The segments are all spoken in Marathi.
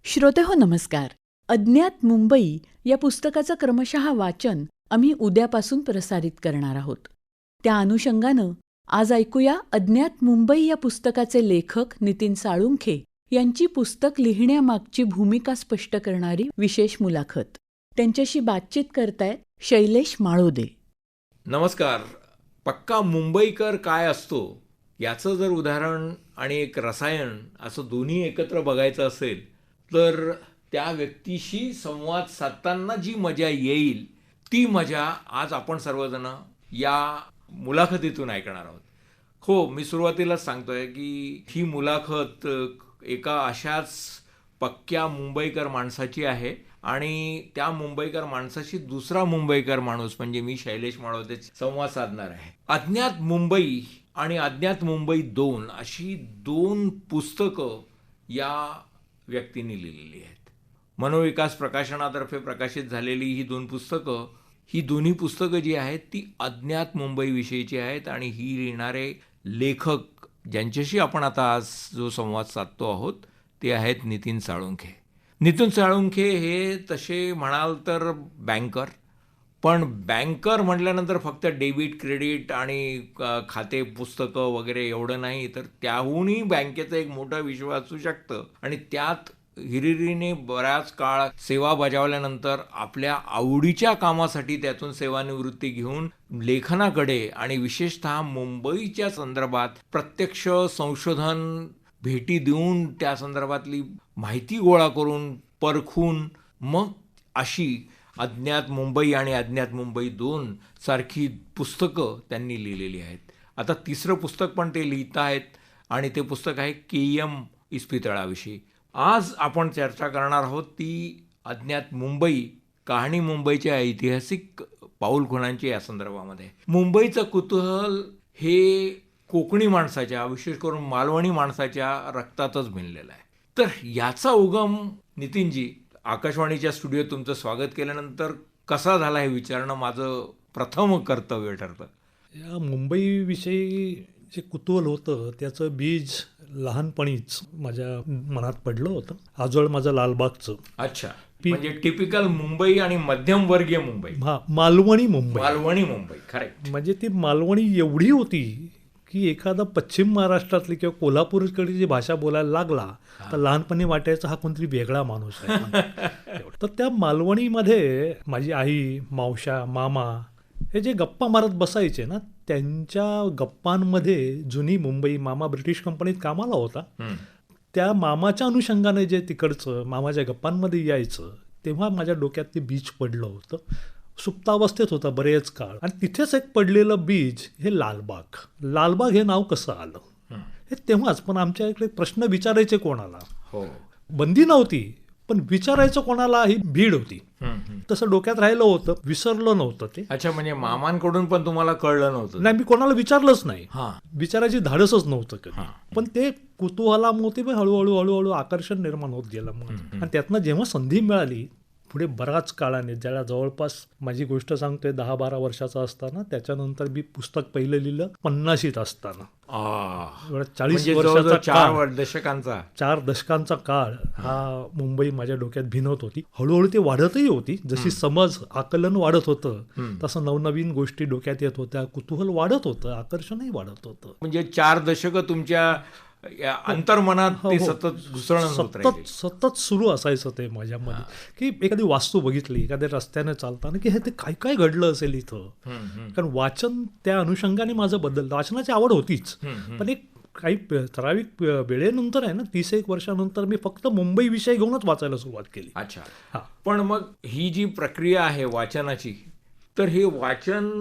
श्रोतेहो नमस्कार. अज्ञात मुंबई या पुस्तकाचं क्रमशः वाचन आम्ही उद्यापासून प्रसारित करणार आहोत. त्या अनुषंगानं आज ऐकूया अज्ञात मुंबई या पुस्तकाचे लेखक नितीन साळुंखे यांची पुस्तक लिहिण्यामागची भूमिका स्पष्ट करणारी विशेष मुलाखत. त्यांच्याशी बातचीत करतायत शैलेश माळोदे. नमस्कार. पक्का मुंबईकर काय असतो याचं जर उदाहरण आणि एक रसायन असं दोन्ही एकत्र बघायचं असेल तर त्या व्यक्तीशी संवाद साधताना जी मजा येईल ती मजा आज आपण सर्वजण या मुलाखतीतून ऐकणार आहोत. हो, मी सुरुवातीलाच सांगतोय की ही मुलाखत एका अशाच पक्क्या मुंबईकर माणसाची आहे आणि त्या मुंबईकर माणसाशी दुसरा मुंबईकर माणूस म्हणजे मी शैलेश माळोदे संवाद साधणार आहे. अज्ञात मुंबई आणि अज्ञात मुंबई 2 अशी 2 पुस्तकं या व्यक्तींनी लिहिलेली आहेत. मनोविकास प्रकाशनातर्फे प्रकाशित झालेली ही 2 पुस्तकं, ही दोन्ही पुस्तकं जी आहेत ती अज्ञात मुंबईविषयीची आहेत आणि ही लिहिणारे लेखक ज्यांच्याशी आपण आता आज जो संवाद साधतो आहोत ते आहेत नितीन साळुंखे. नितीन साळुंखे हे तसे म्हणाल तर बँकर, पण बँकर म्हटल्यानंतर फक्त डेबिट क्रेडिट आणि खाते पुस्तकं वगैरे एवढं नाही, तर त्याहूनही बँकेचं एक मोठं विश्व असू शकतं आणि त्यात हिरिरीने बराच काळ सेवा बजावल्यानंतर आपल्या आवडीच्या कामासाठी त्यातून सेवानिवृत्ती घेऊन लेखनाकडे आणि विशेषतः मुंबईच्या संदर्भात प्रत्यक्ष संशोधन भेटी देऊन त्या संदर्भातली माहिती गोळा करून परखून मग अशी अज्ञात मुंबई आणि अज्ञात मुंबई 2 सारखी पुस्तकं त्यांनी लिहिलेली आहेत. आता 3रं पुस्तक पण ते लिहित आहेत आणि ते पुस्तक आहे KM इस्पितळाविषयी. आज आपण चर्चा करणार आहोत ती अज्ञात मुंबई, कहाणी मुंबईच्या ऐतिहासिक पाऊलखुणांची या संदर्भामध्ये. मुंबईचं कुतूहल हे कोकणी माणसाच्या, विशेष करून मालवणी माणसाच्या रक्तातच भिनलेलं आहे. तर याचा उगम नितीनजी, आकाशवाणीच्या स्टुडिओत तुमचं स्वागत केल्यानंतर कसा झाला हे विचारणं माझं प्रथम कर्तव्य ठरतं. या मुंबईविषयी जे कुतूहल होतं त्याचं बीज लहानपणीच माझ्या मनात पडलं होतं. आजोळ माझं लालबागचं. अच्छा, म्हणजे टिपिकल मुंबई आणि मध्यमवर्गीय मुंबई. मालवणी मुंबई. मालवणी मुंबई, करेक्ट. म्हणजे ती मालवणी एवढी होती की एखादा पश्चिम महाराष्ट्रातली किंवा कोल्हापूरकडे जी भाषा बोलायला लागला तर लहानपणी वाटायचा हा कोणतरी वेगळा माणूस आहे. तर त्या मालवणीमध्ये माझी आई, मावशा, मामा हे जे गप्पा मारत बसायचे ना, त्यांच्या गप्पांमध्ये जुनी मुंबई, मामा ब्रिटिश कंपनीत कामाला होता, त्या मामाच्या अनुषंगाने जे तिकडचं मामाच्या गप्पांमध्ये यायचं तेव्हा माझ्या डोक्यात ते बीज पडलं होतं. सुप्तावस्थेत होता बरेच काळ आणि तिथेच एक पडलेलं बीज हे लालबाग. लालबाग हे नाव कसं आलं हे तेव्हाच. पण आमच्या इकडे प्रश्न विचारायचे कोणाला, हो, बंदी नव्हती पण विचारायचं कोणाला ही भीड होती. तसं डोक्यात राहिलं होतं, विसरलं नव्हतं ते. अच्छा, म्हणजे मामांकडून पण तुम्हाला कळलं नव्हतं? नाही, मी कोणाला विचारलंच नाही. हां, विचारायची धाडसच नव्हतं कधी. पण ते कुतूहलामुळे हळूहळू हळूहळू आकर्षण निर्माण होत गेलं मग. आणि त्यातनं जेव्हा संधी मिळाली पुढे बराच काळाने, ज्याला जवळपास माझी गोष्ट सांगतोय 10-12 वर्षाचा असताना, त्याच्यानंतर मी पुस्तक पहिलं लिहिलं 50शीत असताना. 40 वर्षाचा, 4 दशकांचा काळ हा मुंबई माझ्या डोक्यात भिनत होती. हळूहळू ते वाढतही होती. जशी समज आकलन वाढत होतं तसं नवनवीन गोष्टी डोक्यात येत होत्या, कुतूहल वाढत होतं, आकर्षणही वाढत होतं. म्हणजे 4 दशकं तुमच्या अंतर्मनात ते सतत घुसळण सतत सुरू असायचं ते माझ्यामध्ये. की एखादी वास्तू बघितली, एखाद्या रस्त्याने चालताना की हे ते काय काय घडलं असेल इथं. कारण वाचन त्या अनुषंगाने माझं बदललं. वाचनाची आवड होतीच, पण एक काही ठराविक वेळेनंतर आहे ना, 30-1 वर्षानंतर मी फक्त मुंबई विषय घेऊनच वाचायला सुरुवात केली. अच्छा, हां. पण मग ही जी प्रक्रिया आहे वाचनाची, तर हे वाचन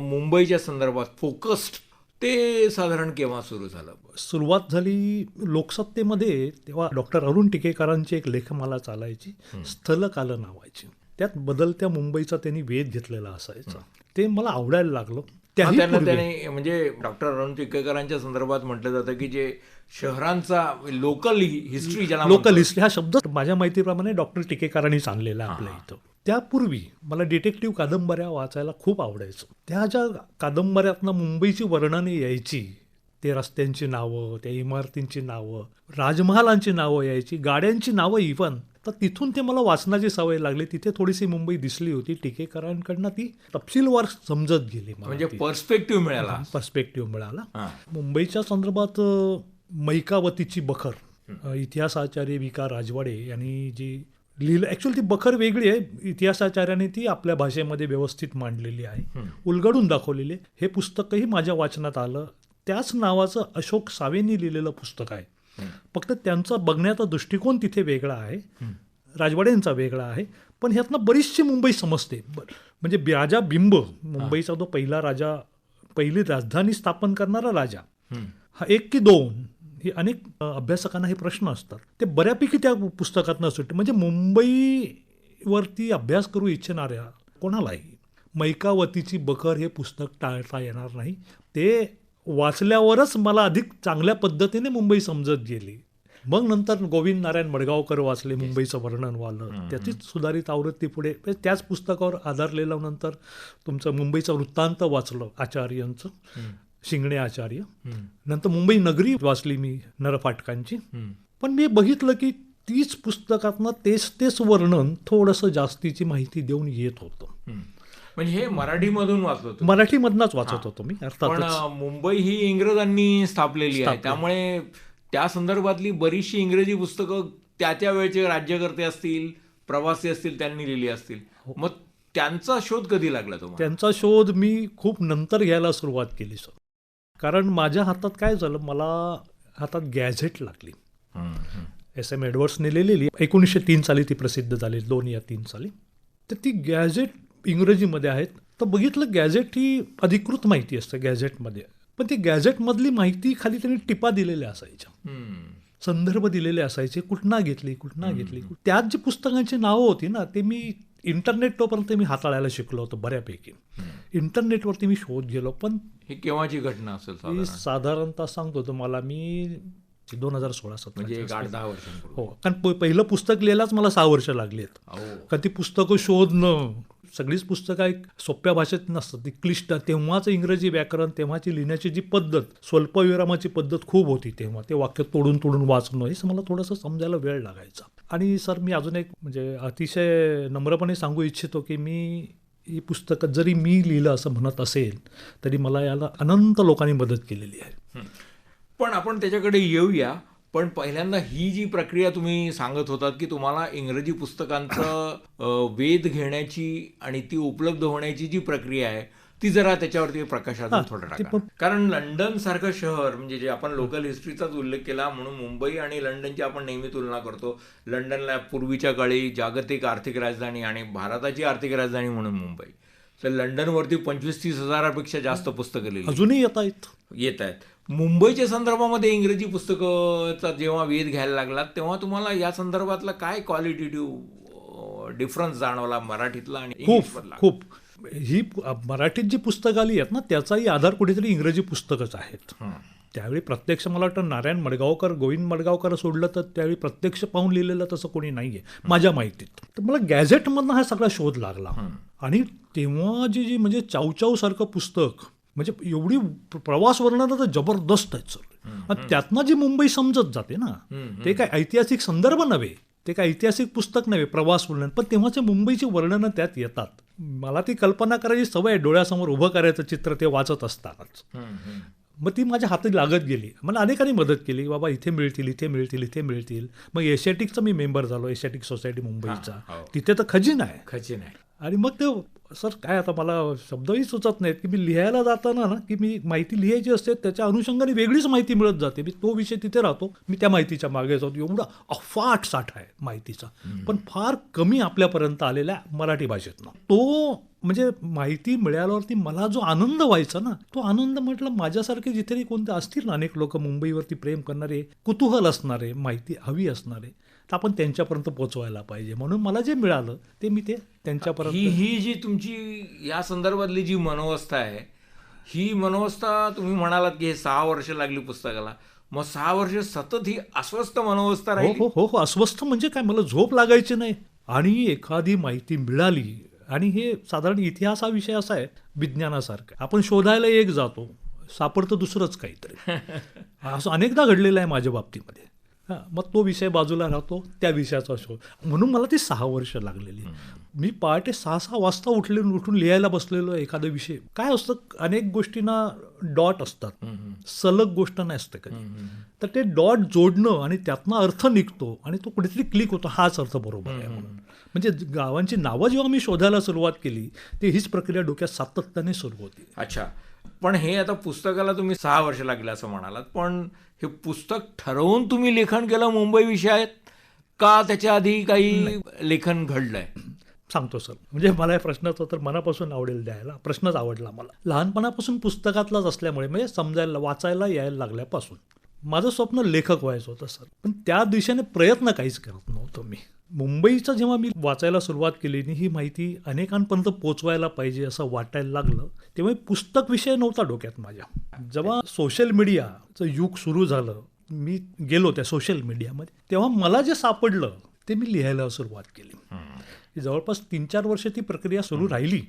मुंबईच्या संदर्भात फोकस्ड ते साधारण केव्हा सुरू झालं? सुरुवात झाली लोकसत्तेमध्ये, तेव्हा डॉक्टर अरुण टिकेकरांची एक लेखमाला चालायची, स्थलकाल नावाची. त्यात बदलत्या मुंबईचा त्यांनी वेध घेतलेला असायचा. ते मला आवडायला लागलं. त्याने म्हणजे डॉक्टर अरुण टिकेकरांच्या संदर्भात म्हटलं जातं की जे शहरांचा लोकल हिस्ट्री, लोकल हिस्ट्री हा शब्द माझ्या माहितीप्रमाणे डॉक्टर टिकेकरांनीच आणलेला आपल्या इथं. त्यापूर्वी मला डिटेक्टिव्ह कादंबऱ्या वाचायला खूप आवडायचं. त्या ज्या कादंबऱ्यातनं मुंबईची वर्णने यायची ते रस्त्यांची नावं, त्या इमारतींची नावं, राजमहालांची नावं यायची, गाड्यांची नावं इव्हन. तर तिथून ते मला वाचनाची सवय लागली. तिथे थोडीशी मुंबई दिसली होती. टिकेकरांकडनं ती तपशीलवार समजत गेली मला. म्हणजे पर्स्पेक्टिव्ह मिळाला. पर्स्पेक्टिव्ह मिळाला. हां. मुंबईच्या संदर्भात मैकावतीची बखर, इतिहासाचार्य विका राजवाडे यांनी जी लिहिलं, ॲक्च्युअली ती बखर वेगळी आहे. इतिहासाचार्याने ती आपल्या भाषेमध्ये व्यवस्थित मांडलेली आहे, उलगडून दाखवलेली आहे. हे पुस्तकही माझ्या वाचनात आलं. त्याच नावाचं अशोक सावेंनी लिहिलेलं पुस्तक आहे. फक्त त्यांचा बघण्याचा दृष्टिकोन तिथे वेगळा आहे, राजवाड्यांचा वेगळा आहे. पण ह्यातनं बरीचशी मुंबई समजते. म्हणजे राजा बिंब, मुंबईचा जो पहिला राजा, पहिली राजधानी स्थापन करणारा राजा, हा 1 की 2 हे अनेक अभ्यासकांना हे प्रश्न असतात. ते बऱ्यापैकी त्या पुस्तकातनं सुटते. म्हणजे मुंबईवरती अभ्यास करू इच्छिणाऱ्या कोणालाही मैकावतीची बखर हे पुस्तक टाळता येणार नाही. ते वाचल्यावरच मला अधिक चांगल्या पद्धतीने मुंबई समजत गेली. मग नंतर गोविंद नारायण मडगावकर वाचले, मुंबईचं वर्णन वालं, त्याचीच सुधारित आवृत्ती पुढे. त्याच पुस्तकावर आधारलेलं नंतर तुमचं मुंबईचं वृत्तांत वाचलं आचार्यांचं, शिंगणे आचार्य. नंतर मुंबई नगरी वाचली मी नरफाटकांची. पण मी बघितलं की तीच पुस्तकातनं तेच वर्णन थोडंसं जास्तीची माहिती देऊन येत होतं. म्हणजे हे मराठीमधून वाचलं होतं. मराठीमधनंच वाचत होतो मी पण अर्थातच. मुंबई ही इंग्रजांनी स्थापलेली आहे, त्यामुळे त्या संदर्भातली बरीचशी इंग्रजी पुस्तकं त्या वेळचे राज्यकर्ते असतील, प्रवासी असतील, त्यांनी लिहिली असतील. मग त्यांचा शोध कधी लागला तुम्हाला? त्यांचा शोध मी खूप नंतर घ्यायला सुरुवात केली सर. कारण माझ्या हातात काय झालं, मला हातात गॅझेट लागली. SM एडवर्ड्सने लिहिलेली 1903 साली ती प्रसिद्ध झाली, 2 या 3 साली. तर ती गॅझेट इंग्रजीमध्ये आहेत. तर बघितलं, गॅझेट ही अधिकृत माहिती असते गॅझेटमध्ये. पण ती गॅझेटमधली माहिती खाली त्यांनी टिपा दिलेल्या असायच्या, संदर्भ दिलेले असायचे, कुठना घेतली. त्यात जी पुस्तकांची नावं होती ना, ते मी इंटरनेट तोपर्यंत मी हाताळायला शिकलो होतो बऱ्यापैकी. इंटरनेटवरती मी शोध गेलो. पण ही केव्हाची घटना असेल? साधारणतः सांगतो तुम्हाला मी 2016-17 म्हणजे 8-10 वर्षांपूर्वी. हो, कारण पहिलं पुस्तक लिहायलाच मला 6 वर्ष लागली आहेत. कारण ती पुस्तकं शोधणं, सगळीच पुस्तकं एक सोप्या भाषेत नसतात, ती क्लिष्ट. तेव्हाचं इंग्रजी व्याकरण, तेव्हाची लिहिण्याची जी पद्धत, स्वल्पविरामाची पद्धत खूप होती तेव्हा. ते वाक्य तोडून वाचणं हे मला थोडंसं समजायला वेळ लागायचा. आणि सर, मी अजून एक म्हणजे अतिशय नम्रपणे सांगू इच्छितो की मी ही पुस्तकं जरी मी लिहिलं असं म्हणत असेल तरी मला याला अनंत लोकांनी मदत केलेली आहे. पण आपण त्याच्याकडे येऊया. पण पहिल्यांदा ही जी प्रक्रिया तुम्ही सांगत होतात की तुम्हाला इंग्रजी पुस्तकांचं वेध घेण्याची आणि ती उपलब्ध होण्याची जी प्रक्रिया आहे, ती जरा त्याच्यावरती प्रकाशात थोडं टाका. कारण लंडन सारखं शहर, म्हणजे जे आपण लोकल हिस्ट्रीचाच उल्लेख केला म्हणून मुंबई आणि लंडनची आपण नेहमी तुलना करतो. लंडनला पूर्वीच्या काळी जागतिक आर्थिक राजधानी आणि भारताची आर्थिक राजधानी म्हणून मुंबई. तर लंडनवरती 25-30 हजारापेक्षा जास्त पुस्तकं लिहिली, अजूनही येत आहेत. मुंबईच्या संदर्भामध्ये इंग्रजी पुस्तकाचा जेव्हा वेध घ्यायला लागला तेव्हा तुम्हाला या संदर्भातला काय क्वालिटेटिव्ह डिफरन्स जाणवला मराठीतला आणि इंग्लिशमधला? खूप. ही मराठीत जी पुस्तकं आली आहेत ना, त्याचाही आधार कुठेतरी इंग्रजी पुस्तकच आहेत. त्यावेळी प्रत्यक्ष मला वाटतं नारायण मडगावकर, गोविंद मडगावकर सोडलं तर त्यावेळी प्रत्यक्ष पाहून लिहिलेलं तसं कोणी नाहीये माझ्या माहितीत. तर मला गॅझेटमधनं हा सगळा शोध लागला. आणि तेव्हा जी म्हणजे चावचावसारखं पुस्तक, म्हणजे एवढी प्रवास वर्णनं तर जबरदस्त आहेत सर. त्यातनं जी मुंबई समजत जाते ना, ते काय ऐतिहासिक संदर्भ नव्हे, ते काय ऐतिहासिक पुस्तक नव्हे, प्रवास वर्णन, पण तेव्हाचे मुंबईची वर्णनं त्यात येतात. मला ती कल्पना करायची सवय आहे, डोळ्यासमोर उभं करायचं चित्र ते वाचत असतानाच. मग ती माझ्या हाती लागत गेली. मला अनेकांनी मदत केली, बाबा इथे मिळतील. मग एशियाटिकचा मी मेंबर झालो, एशियाटिक सोसायटी मुंबईचा. तिथे तर खजिना आहे. आणि मग ते सर काय, आता मला शब्दही सुचत नाहीत की मी लिहायला जाताना ना, की मी माहिती लिहायची असते, त्याच्या अनुषंगाने वेगळीच माहिती मिळत जाते. मी तो विषय तिथे राहतो, मी त्या माहितीच्या मागे जातो. एवढा अफाट साठा आहे माहितीचा, पण फार कमी आपल्यापर्यंत आलेल्या मराठी भाषेतनं. तो म्हणजे माहिती मिळाल्यावरती मला जो आनंद व्हायचा ना, तो आनंद म्हटलं माझ्यासारखे जिथे कोणते असतील ना अनेक लोक मुंबईवरती प्रेम करणारे, कुतूहल असणारे, माहिती हवी असणारे, तर आपण त्यांच्यापर्यंत पोहोचवायला पाहिजे. म्हणून मला जे मिळालं ते मी ते त्यांच्यापर्यंत. ही जी तुमची या संदर्भातली जी मनोवस्था आहे, ही मनोवस्था तुम्ही म्हणालात की हे 6 वर्ष लागली पुस्तकाला. मग 6 वर्ष सतत ही अस्वस्थ मनोवस्था राहिली? हो, अस्वस्थ म्हणजे काय, मला झोप लागायची नाही. आणि एखादी माहिती मिळाली, आणि हे साधारण इतिहास हा विषय असा आहे विज्ञानासारखा, आपण शोधायला एक जातो, सापडतं दुसरंच काहीतरी. असं अनेकदा घडलेलं आहे माझ्या बाबतीमध्ये. हां, मग तो विषय बाजूला राहतो, त्या विषयाचा शोध. म्हणून मला ती 6 वर्ष लागलेली. मी पहाटे 6 वाजता उठून लिहायला बसलेलो एखादा विषय. काय असतं, अनेक गोष्टींना डॉट असतात, सलग गोष्ट नसते कधी. तर ते डॉट जोडणं आणि त्यातनं अर्थ निघतो आणि तो कुठेतरी क्लिक होतो, हाच अर्थ बरोबर आहे म्हणून. म्हणजे गावांची नावं जेव्हा मी शोधायला सुरुवात केली, ती हीच प्रक्रिया डोक्यात सातत्याने सुरू होती. अच्छा, पण हे आता पुस्तकाला तुम्ही 6 वर्ष लागले असं म्हणालात, पण हे पुस्तक ठरवून तुम्ही लेखन केलं मुंबई विषयात, का त्याच्या आधी काही लेखन घडलंय? सांगतो सर. म्हणजे मला या प्रश्नाचं तर मनापासून आवडेल द्यायला. प्रश्नच आवडला मला. लहानपणापासून पुस्तकातलाच असल्यामुळे, म्हणजे समजायला वाचायला यायला लागल्यापासून माझं स्वप्न लेखक व्हायचं होतं सर. पण त्या दिशेने प्रयत्न काहीच करत नव्हतो मी. मुंबईचं जेव्हा मी वाचायला सुरुवात केली आणि ही माहिती अनेकांपर्यंत पोचवायला पाहिजे असं वाटायला लागलं, तेव्हा पुस्तक विषय नव्हता डोक्यात माझ्या. जेव्हा सोशल मीडियाचं युग सुरू झालं, मी गेलो त्या सोशल मीडियामध्ये, तेव्हा मला जे सापडलं ते मी लिहायला सुरुवात केली. जवळपास 3-4 वर्ष ती प्रक्रिया सुरू राहिली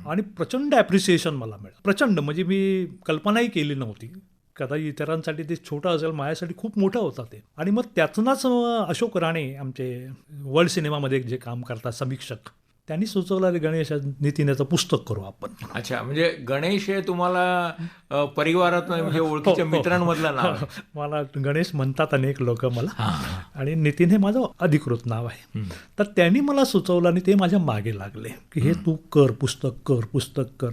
आणि प्रचंड ॲप्रिसिएशन मला मिळालं. प्रचंड, म्हणजे मी कल्पनाही केली नव्हती. कदाचित इतरांसाठी ते छोटं असेल, माझ्यासाठी खूप मोठं होतं ते. आणि मग त्यातूनच अशोक राणे, आमचे वर्ल्ड सिनेमामध्ये जे काम करतात समीक्षक, त्यांनी सुचवलं, गणेश नितीन याचं पुस्तक करू आपण. अच्छा, म्हणजे गणेश हे तुम्हाला परिवारात म्हणजे ओळखीच्या मित्रांमधलं नाव आहे? मला गणेश म्हणतात अनेक लोक मला, आणि नितीन हे माझं अधिकृत नाव आहे. तर त्यांनी मला सुचवलं आणि ते माझ्या मागे लागले की हे तू कर, पुस्तक कर.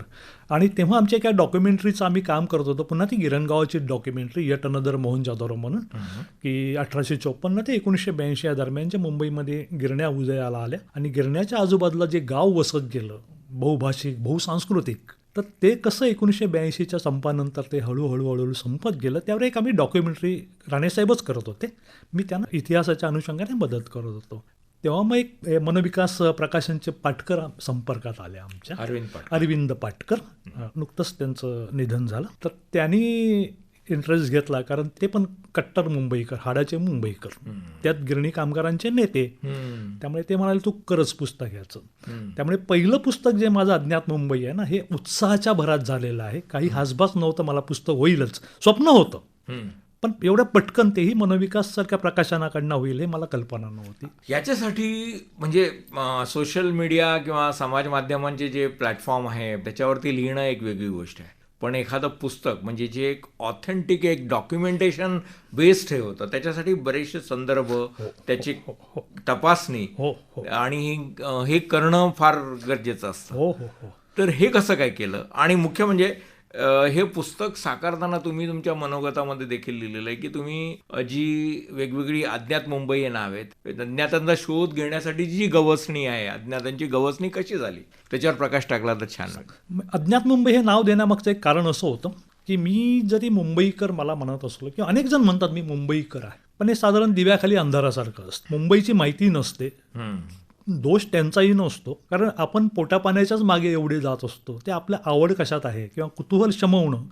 आणि तेव्हा आमच्या एका डॉक्युमेंटरीचं आम्ही काम करत होतो, पुन्हा ती गिरणगावाची डॉक्युमेंटरी, यट अनदर मोहनजोदडो म्हणून, की 1854 ते 1982 या दरम्यानच्या मुंबईमध्ये गिरण्या उदयाला आल्या आणि गिरण्याच्या आजूबाजूला जे गाव वसत गेलं, बहुभाषिक, बहुसांस्कृतिक, तर ते कसं 1982च्या संपानंतर ते हळूहळू संपत गेलं. त्यावर एक आम्ही डॉक्युमेंटरी राणेसाहेबच करत होते, मी त्यांना इतिहासाच्या अनुषंगाने मदत करत होतो. तेव्हा मग एक मनोविकास प्रकाशनचे पाटकर संपर्कात आले आमच्या, अरविंद पाटकर. नुकतंच त्यांचं निधन झालं. तर त्यांनी इंटरेस्ट घेतला, कारण ते पण कट्टर मुंबईकर, हाडाचे मुंबईकर, त्यात गिरणी कामगारांचे नेते. त्यामुळे ते म्हणाले तू करच पुस्तक याचं. त्यामुळे पहिलं पुस्तक जे माझं अज्ञात मुंबई आहे ना, हे उत्साहाच्या भरात झालेलं आहे. काही हासबास नव्हतं, मला पुस्तक होईलच, स्वप्न होतं, पण एवढं पटकन तेही मनोविकास सारख्या प्रकाशनाकडनं होईल हे मला कल्पना नव्हती. याच्यासाठी म्हणजे सोशल मीडिया किंवा समाज माध्यमांचे जे प्लॅटफॉर्म आहे त्याच्यावरती लिहिणं एक वेगळी गोष्ट आहे, पण एखादं पुस्तक म्हणजे जे एक ऑथेंटिक, एक डॉक्युमेंटेशन बेस्ड हे होतं, त्याच्यासाठी बरेचसे संदर्भ, त्याची तपासणी आणि हे करणं फार गरजेचं असतं. तर हे कसं काय केलं? आणि मुख्य म्हणजे हे पुस्तक साकारताना तुम्ही तुमच्या मनोगतामध्ये देखील लिहिलेलं आहे की तुम्ही जी वेगवेगळी अज्ञात मुंबई हे नाव आहेत, अज्ञातांचा शोध घेण्यासाठी जी गवसणी आहे, अज्ञातांची गवसणी कशी झाली, त्याच्यावर प्रकाश टाकला तर छान वाटेल. अज्ञात मुंबई हे नाव देण्यामागचं एक कारण असं होतं की मी जरी मुंबईकर मला म्हणत असलो, किंवा अनेक जण म्हणतात मी मुंबईकर आहे, पण हे साधारण दिव्याखाली अंधारासारखं असतं. मुंबईची माहिती नसते. दोष त्यांचाही नसतो, कारण आपण पोटापाण्याच्याच मागे एवढे जात असतो. ते आपल्या आवड कशात आहे किंवा कुतूहल शमवणं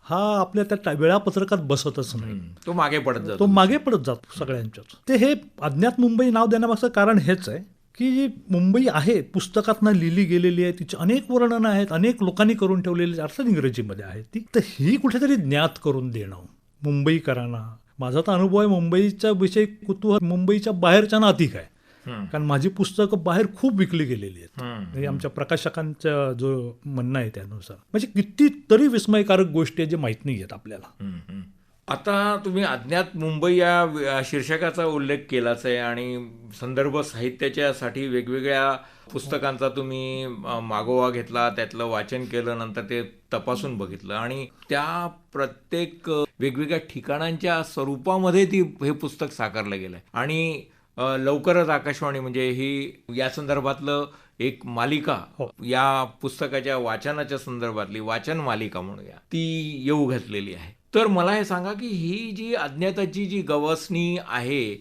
हा आपल्या त्या वेळापत्रकात बसतच नाही. तो मागे पडत जातो सगळ्यांच्याच. ते हे अज्ञात मुंबई नाव देण्यामागचं कारण हेच आहे की जी मुंबई आहे पुस्तकातनं लिहिली गेलेली आहे, तिची अनेक वर्णनं आहेत, अनेक लोकांनी करून ठेवलेली, अर्थात इंग्रजीमध्ये आहेत ती, तर ही कुठेतरी ज्ञात करून देणं मुंबईकरांना. माझा तर अनुभव आहे मुंबईच्या विषयी कुतूहल मुंबईच्या बाहेरच्या अधिक आहे, कारण माझी पुस्तकं बाहेर खूप विकली गेलेली आहेत. म्हणजे आमच्या प्रकाशकांचा जो म्हणणं आहे त्यानुसार, म्हणजे कितीतरी विस्मयकारक गोष्टी आहेत जे माहीत नाही आहेत आपल्याला. आता तुम्ही अज्ञात मुंबई या शीर्षकाचा उल्लेख केलाच आहे आणि संदर्भ साहित्याच्यासाठी वेगवेगळ्या पुस्तकांचा तुम्ही मागोवा घेतला, त्यातलं वाचन केलं, नंतर ते तपासून बघितलं आणि त्या प्रत्येक वेगवेगळ्या ठिकाणांच्या स्वरूपामध्ये हे पुस्तक साकारलं गेलं आहे. आणि लवकरच आकाशवाणी म्हणजे ही या संदर्भातलं एक मालिका, या पुस्तकाच्या वाचनाच्या संदर्भातली वाचन मालिका म्हणूया, ती येऊ घातलेली आहे. तर मला हे सांगा की ही जी अज्ञाताची जी गवसणी आहे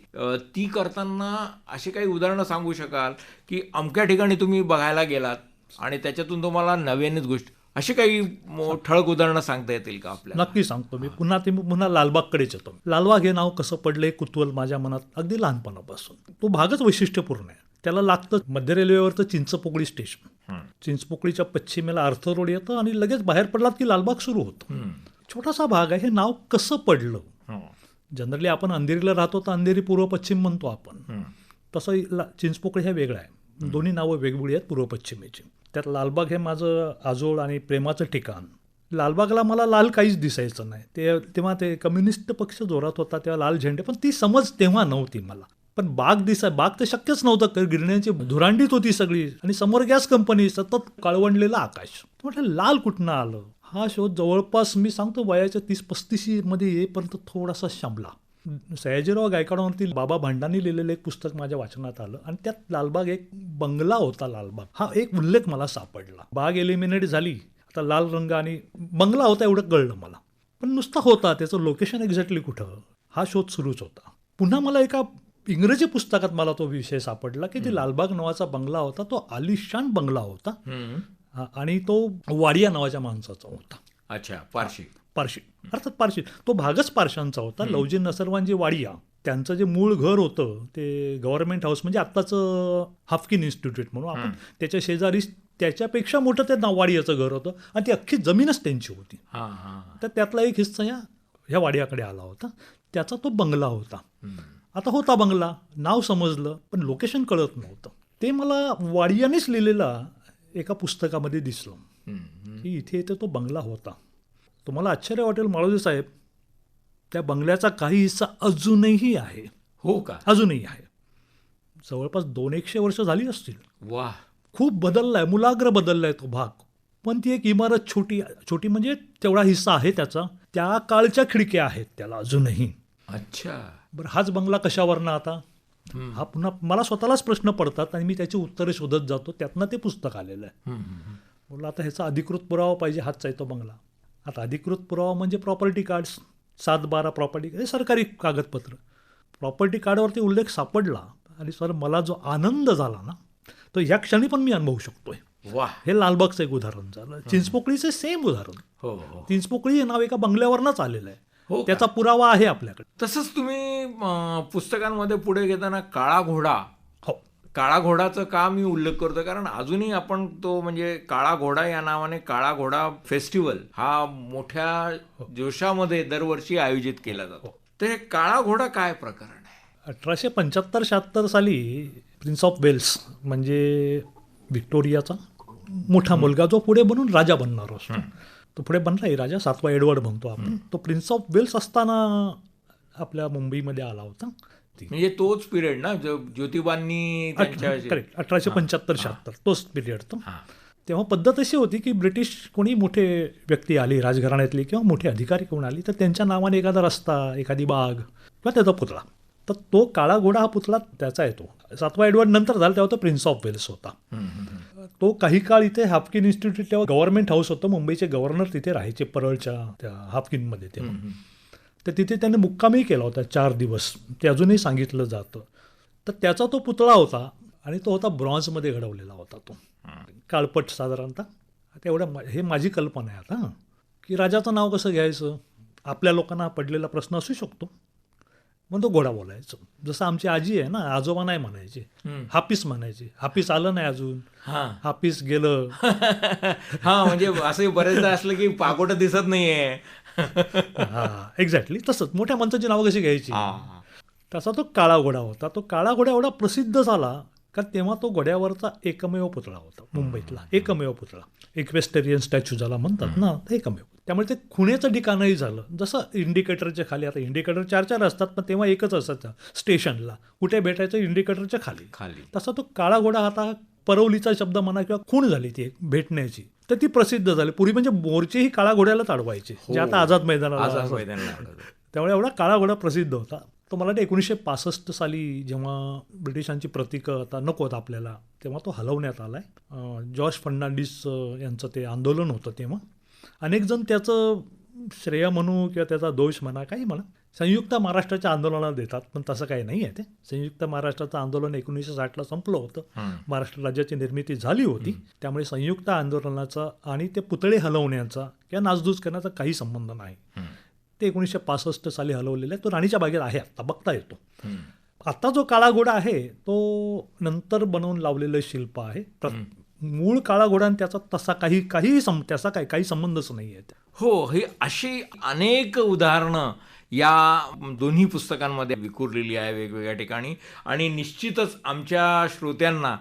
ती करताना अशी काही उदाहरणं सांगू शकाल की अमक्या ठिकाणी तुम्ही बघायला गेलात आणि त्याच्यातून तुम्हाला नव्यानेच गोष्ट, अशी काही ठळक उदाहरणं सांगता येतील का आपल्याला? नक्की सांगतो मी. पुन्हा लालबागकडेच येतो. लालबाग हे नाव कसं पडलंय कुतूहल माझ्या मनात अगदी लहानपणापासून. तो भागच वैशिष्ट्यपूर्ण आहे. त्याला लागतं मध्य रेल्वेवरचं चिंचपोकळी स्टेशन. चिंचपोकळीच्या पश्चिमेला अर्थ रोड येतं आणि लगेच बाहेर पडलात की लालबाग सुरू होतं. छोटासा भाग आहे. हे नाव कसं पडलं? जनरली आपण अंधेरीला राहतो तर अंधेरी पूर्व पश्चिम म्हणतो आपण. तसं चिंचपोकळी हे वेगळं आहे. दोन्ही नावं वेगवेगळी आहेत पूर्व पश्चिमेची. त्यात लालबाग हे माझं आजोळ आणि प्रेमाचं ठिकाण. लालबागला मला लाल काहीच दिसायचं नाही. तेव्हा ते कम्युनिस्ट पक्ष जोरात होता, तेव्हा लाल झेंडे, पण ती समज तेव्हा नव्हती मला. पण बाग तर शक्यच नव्हतं. गिरण्यांची धुरांडीत होती सगळी आणि समोर गॅस कंपनी, सतत काळवंडलेलं आकाश. म्हटलं लाल कुठनं आलं? हा शोध जवळपास मी सांगतो वयाच्या 30-35 मध्ये येईपर्यंत थोडासा शंभला. सयाजीराव गायकवाडांवरती बाबा भांडांनी लिहिलेलं एक पुस्तक माझ्या वाचनात आलं आणि त्यात लालबाग एक बंगला होता. लालबाग हा एक उल्लेख मला सापडला. बाग एलिमिनेट झाली, आता लाल रंग आणि बंगला होता एवढं कळलं मला. पण नुसता होता, त्याचं लोकेशन एक्झॅक्टली कुठं हा शोध सुरूच होता. पुन्हा मला एका इंग्रजी पुस्तकात मला तो विषय सापडला की ते लालबाग नावाचा बंगला होता, तो आलिशान बंगला होता आणि तो वाडिया नावाच्या माणसाचा होता. अच्छा, पारशी अर्थात पारशी. तो भागच पारशांचा होता. लवजी नसरवानजी वाडिया, त्यांचं जे मूळ घर होतं ते गव्हर्नमेंट हाऊस, म्हणजे आत्ताचं हाफकिन इन्स्टिट्यूट म्हणून आपण, त्याच्या शेजारी त्याच्यापेक्षा मोठं ते वाडियाचं घर होतं आणि ती अख्खी जमीनच त्यांची होती. तर त्यातला एक हिस्सा ह्या वाडियाकडे आला होता. त्याचा तो बंगला होता. आता होता बंगला, नाव समजलं पण लोकेशन कळत नव्हतं. ते मला वाडियानेच लिहिलेला एका पुस्तकामध्ये दिसलं की इथे तो बंगला होता. तुम्हाला आश्चर्य वाटेल माळोजी साहेब, त्या बंगल्याचा काही हिस्सा अजूनही आहे. हो का? अजूनही आहे. जवळपास 200-100 वर्ष झाली असतील. वा, खूप बदललाय, मुलाग्र बदललाय तो भाग. पण ती एक इमारत छोटी म्हणजे तेवढा हिस्सा आहे त्याचा. त्या काळच्या खिडक्या आहेत त्याला अजूनही. अच्छा. बरं, हाच बंगला कशावरनं आता? हा पुन्हा मला स्वतःलाच प्रश्न पडतात आणि मी त्याची उत्तरे शोधत जातो. त्यातनं ते पुस्तक आलेलं आहे. बोललं आता ह्याचा अधिकृत पुरावा पाहिजे, हाच आहे तो बंगला. आता अधिकृत पुरावा म्हणजे प्रॉपर्टी कार्ड्स, 7-12 प्रॉपर्टी, हे सरकारी कागदपत्र. प्रॉपर्टी कार्डवरती उल्लेख सापडला आणि सर मला जो आनंद झाला ना, तो ह्या क्षणी पण मी अनुभवू शकतोय. वा, हे लालबागचं एक उदाहरण झालं. चिंचपोकळीचं सेम उदाहरण. हो. चिंचपोकळी हे नाव एका बंगल्यावरनंच आलेलं आहे. हो, त्याचा पुरावा आहे आपल्याकडे. तसंच तुम्ही पुस्तकांमध्ये पुढे घेताना काळा घोडा, हो, काळा घोडाचं का मी उल्लेख करतो, कारण अजूनही आपण तो म्हणजे काळा घोडा या नावाने काळा घोडा फेस्टिवल हा मोठ्या जोशामध्ये दरवर्षी आयोजित केला जातो. तर हे काळा घोडा काय प्रकरण आहे? 1875-76 साली प्रिन्स ऑफ वेल्स म्हणजे व्हिक्टोरियाचा मोठा मुलगा, जो पुढे बनून राजा बनणार असतो, तो पुढे बनलाय राजा, 7वा एडवर्ड म्हणतो आपण, तो प्रिन्स ऑफ वेल्स असताना आपल्या मुंबईमध्ये आला होता. म्हणजे तोच पिरियड ना ज्योतिबांनी करेक्ट, 1875-76 तोच पिरियड तो. तेव्हा पद्धत अशी होती की ब्रिटिश कोणी मोठे व्यक्ती आली राजघराण्यातली किंवा मोठे अधिकारी कोण आली तर त्यांच्या नावाने एखादा रस्ता, एखादी बाग किंवा त्याचा पुतळा. तर तो काळा घोडा हा पुतळा त्याचा आहे. तो 7वा एडवर्ड नंतर झाला तेव्हा तो प्रिन्स ऑफ वेल्स होता. तो काही काळ इथे हाफकिन इन्स्टिट्यूट, तेव्हा गव्हर्नमेंट हाऊस होतं, मुंबईचे गव्हर्नर तिथे राहायचे परळच्या त्या हाफकिनमध्ये तेव्हा. तर तिथे त्याने मुक्कामही केला होता 4 दिवस, ते अजूनही सांगितलं जातं. तर त्याचा तो पुतळा होता आणि तो होता ब्रॉन्झमध्ये घडवलेला होता. तो काळपट साधारणतः. आता हे माझी कल्पना आहे आता की राजाचं नाव कसं घ्यायचं. आपल्या लोकांना पडलेला प्रश्न असू शकतो, मग तो घोडा बोलायचं. जसं आमची आजी आहे ना, आजोबा नाही म्हणायचे, हापीस म्हणायचे. हापीस आलं नाही अजून, हापीस गेलं. हा, म्हणजे असं बरेचदा असलं की पागोट दिसत नाहीये. हा, एक्झॅक्टली तसंच मोठ्या माणसाची नावं कशी घ्यायची. तसा तो काळा घोडा होता. तो काळा घोडा एवढा प्रसिद्ध झाला कारण तेव्हा तो घोड्यावरचा एकमेव पुतळा होता मुंबईतला. एकमेव पुतळा, इक्वेस्टेरियन स्टॅच्यू ज्याला म्हणतात ना, एकमेव. त्यामुळे ते खुण्याचं ठिकाणही झालं. जसं इंडिकेटरच्या खाली, आता इंडिकेटर 4-4 असतात पण तेव्हा एकच असायचं स्टेशनला, कुठे भेटायचं इंडिकेटरच्या खाली. तसा तो काळा घोडा आता परवलीचा शब्द म्हणा किंवा खूण झाली ती भेटण्याची, तर ती प्रसिद्ध झाली. पूर्वी म्हणजे मोर्चेही काळा घोड्यालाच अडवायचे, जे आता आझाद मैदानाला. त्यामुळे एवढा काळा घोडा प्रसिद्ध होता. तो मला वाटतं 1965 साली जेव्हा ब्रिटिशांची प्रतीकं आता नको होतं आपल्याला, तेव्हा तो हलवण्यात आला आहे. जॉर्ज फर्नांडिस यांचं ते आंदोलन होतं तेव्हा. अनेक जण त्याचं श्रेय म्हणू किंवा त्याचा दोष म्हणा, काही म्हणा, संयुक्त महाराष्ट्राच्या आंदोलनाला देतात, पण तसं काही नाही आहे. ते संयुक्त महाराष्ट्राचं आंदोलन 1960ला संपलं होतं. महाराष्ट्र राज्याची निर्मिती झाली होती. त्यामुळे संयुक्त आंदोलनाचा आणि ते पुतळे हलवण्याचा किंवा नासधूस करण्याचा काही संबंध नाही. ते 1965 साली हलवलेलं आहे. तो राणीच्या बागेत आहे, आता बघता येतो. आता जो काळा घोडा आहे तो नंतर बनवून लावलेलं शिल्प आहे. मूळ काळा घोडा आणि त्याचा तसा काही संबंधच नाही आहे. हो, हे अशी अनेक उदाहरणं या दोन्ही पुस्तकांमध्ये विखुरलेली आहे वेगवेगळ्या ठिकाणी, आणि निश्चितच आमच्या श्रोत्यांना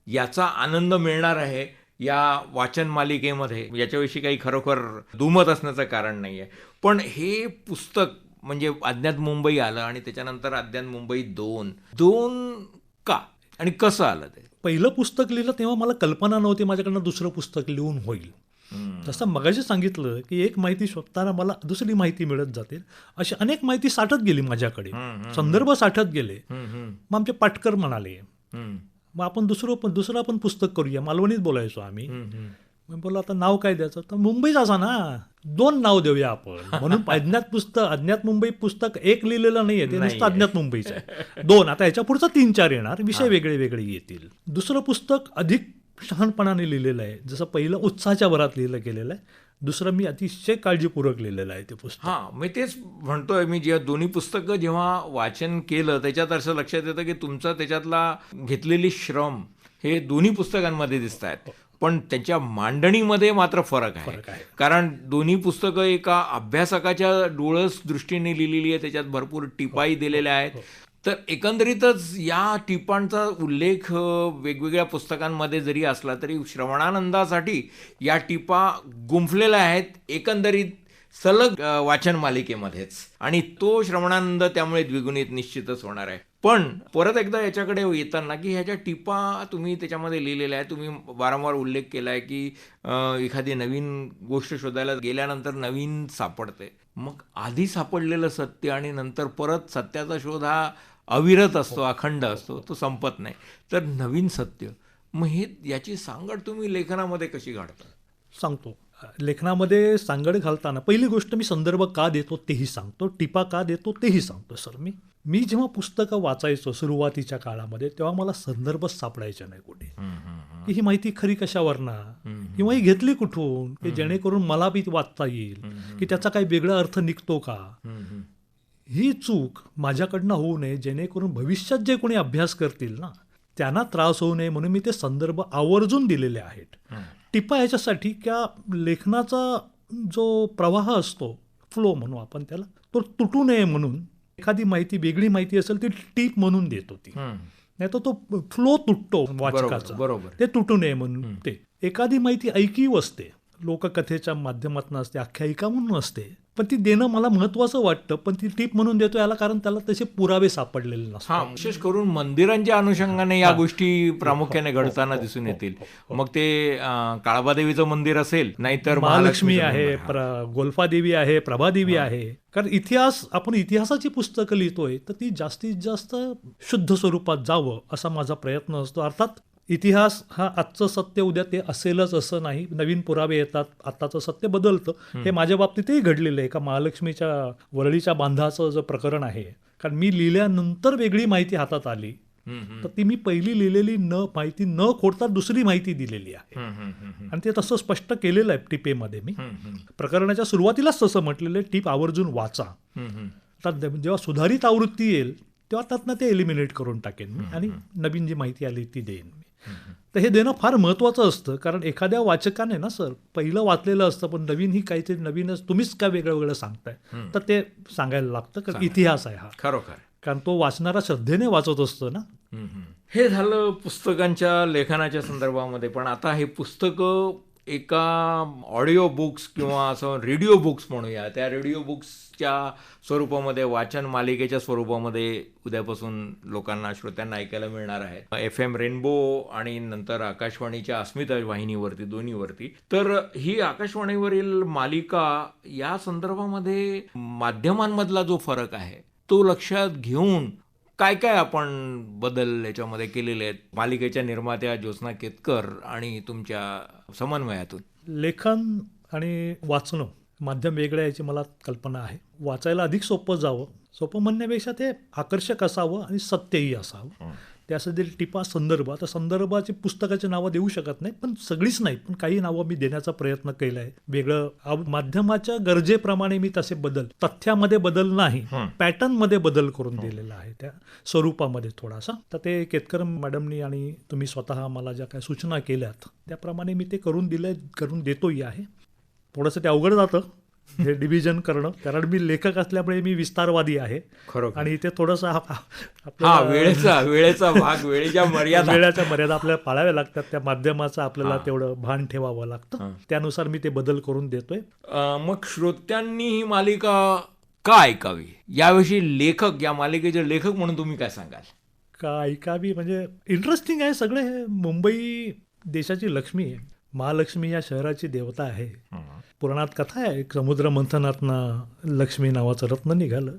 याचा आनंद मिळणार आहे या वाचन मालिकेमध्ये. याच्याविषयी काही खरोखर दुमत असण्याचं कारण नाही आहे. पण हे पुस्तक म्हणजे अज्ञात मुंबई आलं आणि त्याच्यानंतर अज्ञात मुंबई 2 का आणि कसं आलं ते? पहिलं पुस्तक लिहिलं तेव्हा मला कल्पना नव्हती माझ्याकडनं दुसरं पुस्तक लिहून होईल. जसं मगाशी सांगितलं की एक माहिती शोधताना मला दुसरी माहिती मिळत जाते, अशी अनेक माहिती साठत गेली माझ्याकडे, संदर्भ साठत गेले. मग आमचे पाटकर म्हणाले मग आपण दुसरं आपण पुस्तक करूया. मालवणीत बोलायचो आम्ही. मग बोला आता नाव काय द्यायचं, तर मुंबईच असा ना 2 नाव देऊया आपण. म्हणून अज्ञात मुंबई पुस्तक एक लिहिलेलं नाहीये, ते नुसतं अज्ञात मुंबईचं आहे. 2, आता याच्या पुढचं 3-4 येणार, विषय वेगळे वेगळे येतील. दुसरं पुस्तक अधिक शहाणपणाने लिहिलेलं आहे. जसं पहिलं उत्साहाच्या भरात लिहिलं गेलेलं आहे, दुसरं मी अतिशय काळजीपूर्वक लिहिलेलं आहे ते पुस्तक. हां, मी तेच म्हणतोय. मी जेव्हा दोन्ही पुस्तकं जेव्हा वाचन केलं त्याच्यात असं लक्षात येतं की तुमचा त्याच्यातला घेतलेली श्रम हे दोन्ही पुस्तकांमध्ये दिसत आहेत, पण त्याच्या मांडणीमध्ये मात्र फरक आहे. कारण दोन्ही पुस्तकं एका अभ्यासकाच्या डोळस दृष्टीने लिहिलेली आहे, त्याच्यात भरपूर टिपाई दिलेल्या आहेत. तर एकंदरीतच या टिपांचा उल्लेख वेगवेगळ्या पुस्तकांमध्ये जरी असला तरी श्रवणानंदासाठी या टिपा गुंफलेल्या आहेत एकंदरीत सलग वाचन मालिकेमध्येच, आणि तो श्रवणानंद त्यामुळे द्विगुणित निश्चितच होणार आहे. पण परत एकदा याच्याकडे येताना की ह्याच्या टिपा तुम्ही त्याच्यामध्ये लिहिलेल्या आहे, तुम्ही वारंवार उल्लेख केला आहे की एखादी नवीन गोष्ट शोधायला गेल्यानंतर नवीन सापडते. मग आधी सापडलेलं सत्य आणि नंतर परत सत्याचा शोध हा अविरत असतो, अखंड असतो, तो संपत नाही. तर नवीन सत्य, मग हे याची सांगड तुम्ही लेखनामध्ये कशी घडता? सांगतो. लेखनामध्ये सांगड घालताना पहिली गोष्ट मी संदर्भ का देतो तेही सांगतो, टिपा का देतो तेही सांगतो. सर मी जेव्हा पुस्तकं वाचायचो सुरुवातीच्या काळामध्ये तेव्हा मला संदर्भ सापडायचे नाही कुठे, की ही माहिती खरी कशावरनं किंवा ही घेतली कुठून, की जेणेकरून मला बी वाचता येईल, की त्याचा काही वेगळा अर्थ निघतो का. ही चूक माझ्याकडनं होऊ नये, जेणेकरून भविष्यात जे कोणी अभ्यास करतील ना त्यांना त्रास होऊ नये म्हणून मी ते संदर्भ आवर्जून दिलेले आहेत. टिपा ह्याच्यासाठी त्या लेखनाचा जो प्रवाह असतो, फ्लो म्हणू आपण त्याला, तो तुटू नये म्हणून एखादी माहिती वेगळी माहिती असेल ती टीप म्हणून देतो ती, नाही तर तो फ्लो तुटतो वाचकाचा. बरोबर, ते तुटू नये म्हणून. ते एखादी माहिती ऐकीव असते, लोककथेच्या माध्यमातून असते, आख्यायिका म्हणून असते, पण ती देणं मला महत्वाचं वाटतं, पण ती टीप म्हणून देतो याला कारण त्याला तसे पुरावे सापडलेले नसतात. विशेष करून मंदिरांच्या अनुषंगाने या गोष्टी प्रामुख्याने घडताना दिसून येतील. मग ते काळबादेवीचं मंदिर असेल, नाहीतर महालक्ष्मी आहे, गोल्फादेवी आहे, प्रभादेवी आहे. कारण आपण इतिहासाची पुस्तकं लिहितोय तर ती जास्तीत जास्त शुद्ध स्वरूपात जावं असा माझा प्रयत्न असतो. अर्थात इतिहास हा आजचं सत्य उद्या ते असेलच असं नाही, नवीन पुरावे येतात, आत्ताचं सत्य बदलतं. हे माझ्या बाबतीतही घडलेलं आहे. का महालक्ष्मीच्या वरळीच्या बांधाचं जे प्रकरण आहे, कारण मी लिहिल्यानंतर वेगळी माहिती हातात आली, तर ती मी पहिली लिहिलेली माहिती न खोडता दुसरी माहिती दिलेली आहे, आणि ते तसं स्पष्ट केलेलं आहे टिपेमध्ये. मी प्रकरणाच्या सुरुवातीलाच तसं म्हटलेलं आहे, टीप आवर्जून वाचा. तर जेव्हा सुधारित आवृत्ती येईल तेव्हा त्यातनं ते एलिमिनेट करून टाकेन मी आणि नवीन जी माहिती आली ती देईन मी. तर हे देणं फार महत्त्वाचं असतं, कारण एखाद्या वाचकाने ना सर पहिलं वाचलेलं असतं, पण नवीन ही काहीतरी नवीनच तुम्हीच काय वेगळं वेगळं सांगताय, तर ते सांगायला लागतं, कारण इतिहास आहे हा खरोखर, कारण तो वाचणारा श्रद्धेने वाचत असतो ना. हे झालं पुस्तकांच्या लेखनाच्या संदर्भामध्ये. पण आता हे पुस्तकं एका ऑडिओ बुक्स किंवा असं रेडिओ बुक्स म्हणूया, त्या रेडिओ बुक्सच्या स्वरूपामध्ये, वाचन मालिकेच्या स्वरूपामध्ये उद्यापासून लोकांना, श्रोत्यांना ऐकायला मिळणार आहे. FM रेनबो आणि नंतर आकाशवाणीच्या अस्मिता वाहिनीवरती, दोन्हीवरती. तर ही आकाशवाणीवरील मालिका या संदर्भामध्ये माध्यमांमधला जो फरक आहे तो लक्षात घेऊन काय काय आपण बदल याच्यामध्ये केलेले आहेत मालिकेच्या निर्मात्या ज्योत्स्ना केतकर आणि तुमच्या समन्वयातून? लेखन आणि वाचणं माध्यम वेगळं याची मला कल्पना आहे. वाचायला अधिक सोपं जावं, सोपं म्हणण्यापेक्षा ते आकर्षक असावं आणि सत्यही असावं. ते असं दिलं टिपा संदर्भ. आता संदर्भाची पुस्तकाची नावं देऊ शकत नाही, पण सगळीच नाही, पण काही नावं मी देण्याचा प्रयत्न केला आहे. वेगळं माध्यमाच्या गरजेप्रमाणे मी तसे बदल, तथ्यामध्ये बदल नाही, पॅटर्नमध्ये बदल करून दिलेला आहे, त्या स्वरूपामध्ये थोडासा. तर ते केतकर मॅडमनी आणि तुम्ही स्वतः मला ज्या काही सूचना केल्यात त्याप्रमाणे मी ते करून देतोही आहे. थोडंसं ते अवघड जातं हे डिव्हिजन करणं, कारण मी लेखक असल्यामुळे मी विस्तारवादी आहे. खरोखर. आणि ते थोडंसं वेळेचा भाग, वेळेच्या मर्यादा आपल्याला पाळाव्या लागतात. त्या माध्यमाचं आपल्याला तेवढं भान ठेवावं लागतं. त्यानुसार मी ते बदल करून देतोय. मग श्रोत्यांनी ही मालिका का ऐकावी याविषयी लेखक, या मालिकेचे लेखक म्हणून तुम्ही काय सांगाल? का ऐकावी म्हणजे इंटरेस्टिंग आहे सगळे. हे मुंबई देशाची लक्ष्मी आहे. महालक्ष्मी या शहराची देवता आहे. पुराणात कथा आहे, एक समुद्र मंथनातनं लक्ष्मी नावाचं रत्न निघालं.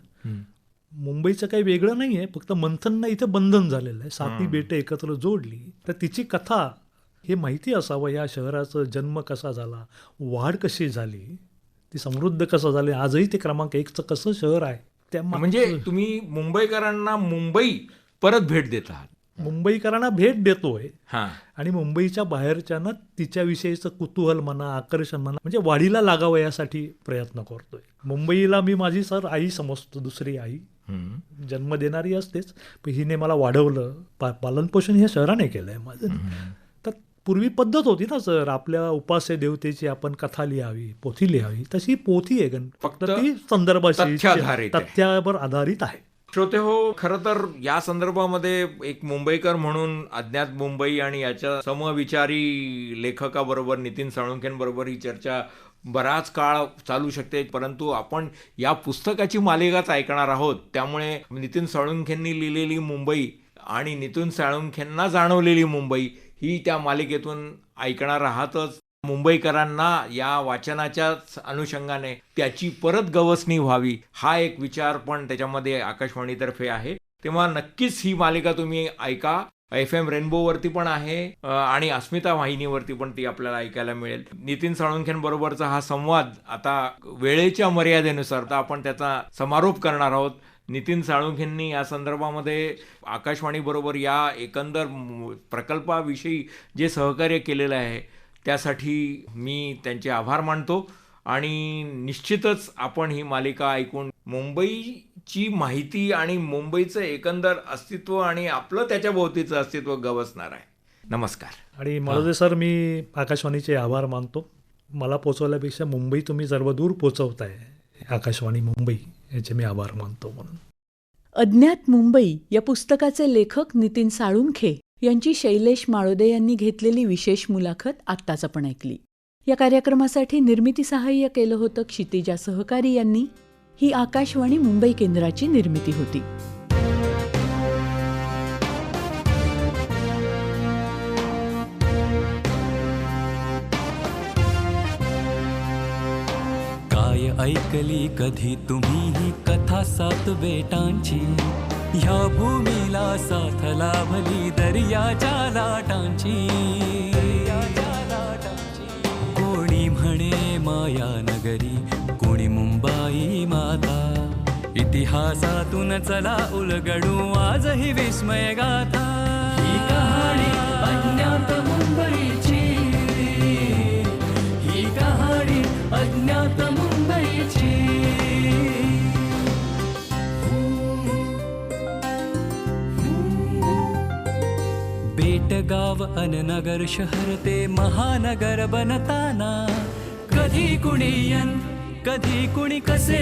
मुंबईचं काही वेगळं नाही आहे, फक्त मंथननं इथं बंधन झालेलं आहे. 7 बेटे एकत्र जोडली तर तिची कथा हे माहिती असावं. या शहराचा जन्म कसा झाला, वाढ कशी झाली, ती समृद्ध कसं झाली, आजही ते क्रमांक 1चं कसं शहर आहे. त्या म्हणजे तुम्ही मुंबईकरांना मुंबई परत भेट देत आहात. मुंबईकरांना भेट देतोय हां. आणि मुंबईच्या बाहेरच्यांना तिच्याविषयीचं कुतूहल म्हणा, आकर्षण म्हणा, म्हणजे वाढीला लागावं यासाठी प्रयत्न करतोय. मुंबईला मी माझी आई समजतो, दुसरी आई, जन्म देणारी असतेच, पण हिने मला वाढवलं, पालनपोषण ह्या शहराने केलंय माझं. तर पूर्वी पद्धत होती ना सर, आपल्या उपास्य देवतेची आपण कथा लिहावी, पोथी लिहावी, तशी पोथी आहे फक्त ती संदर्भाशी, तथ्यावर आधारित आहे. श्रोते हो, खरं तर या संदर्भामध्ये एक मुंबईकर म्हणून अज्ञात मुंबई आणि याच्या समविचारी लेखकाबरोबर नितीन साळुंखेंबरोबर ही चर्चा बराच काळ चालू शकते, परंतु आपण या पुस्तकाची मालिकाच ऐकणार आहोत. त्यामुळे नितीन साळुंखेंनी लिहिलेली मुंबई आणि नितीन साळुंखेंना जाणवलेली मुंबई ही त्या मालिकेतून ऐकणार आहातच. मुंबईकरांना या वाचनाच्या अनुषंगाने त्याची परत गवसणी व्हावी हा एक विचार पण त्याच्यामध्ये आकाशवाणीतर्फे आहे. तेव्हा नक्कीच ही मालिका तुम्ही ऐका. FM रेनबोवरती पण आहे आणि अस्मिता वाहिनीवरती पण ती आपल्याला ऐकायला मिळेल. नितीन साळुंखेंबरोबरचा हा संवाद आता वेळेच्या मर्यादेनुसार आपण त्याचा समारोप करणार आहोत. नितीन साळुंखेंनी या संदर्भामध्ये आकाशवाणीबरोबर या एकंदर प्रकल्पाविषयी जे सहकार्य केलेलं आहे त्यासाठी मी त्यांचे आभार मानतो. आणि निश्चितच आपण ही मालिका ऐकून मुंबईची माहिती आणि मुंबईचं एकंदर अस्तित्व आणि आपलं त्याच्या भोवतीचं अस्तित्व गवसणार आहे. नमस्कार. आणि मला सर मी आकाशवाणीचे आभार मानतो. मला पोचवल्यापेक्षा मुंबई तुम्ही सर्व दूर पोचवताय, आकाशवाणी मुंबई, याचे मी आभार मानतो. म्हणून अज्ञात मुंबई या पुस्तकाचे लेखक नितीन साळुंखे यांची शैलेश माळोदे यांनी घेतलेली विशेष मुलाखत आत्ताच आपण ऐकली. या कार्यक्रमासाठी निर्मिती सहाय्य केलं होतं क्षितिजा सहकारी यांनी. ही आकाशवाणी मुंबई केंद्राची निर्मिती होती. काय ऐकली कधी तुम्ही ही कथा 7 बेटांची, ह्या भूमीला साथ लाभली दर्याच्या लाटांची. कोणी म्हणे माया नगरी, कोणी मुंबई माता, इतिहासातून चला उलगडू आजही विस्मय गाथा. ही कहाणी अज्ञात मुंबईची, ही कहाणी अज्ञात मुंबईची. बेटगाव अन नगर शहर ते महानगर बनताना, कधी कुणी कधी कुणी कसे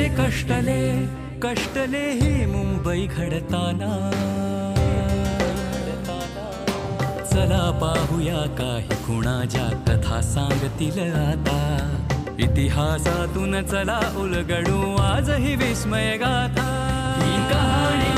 कष्टले ही मुंबई घडताना. चला पाहूया काही खुणा ज्या कथा सांगतील आता, इतिहासातून चला उलगडू आजही विस्मय गाथा. ही कहाणी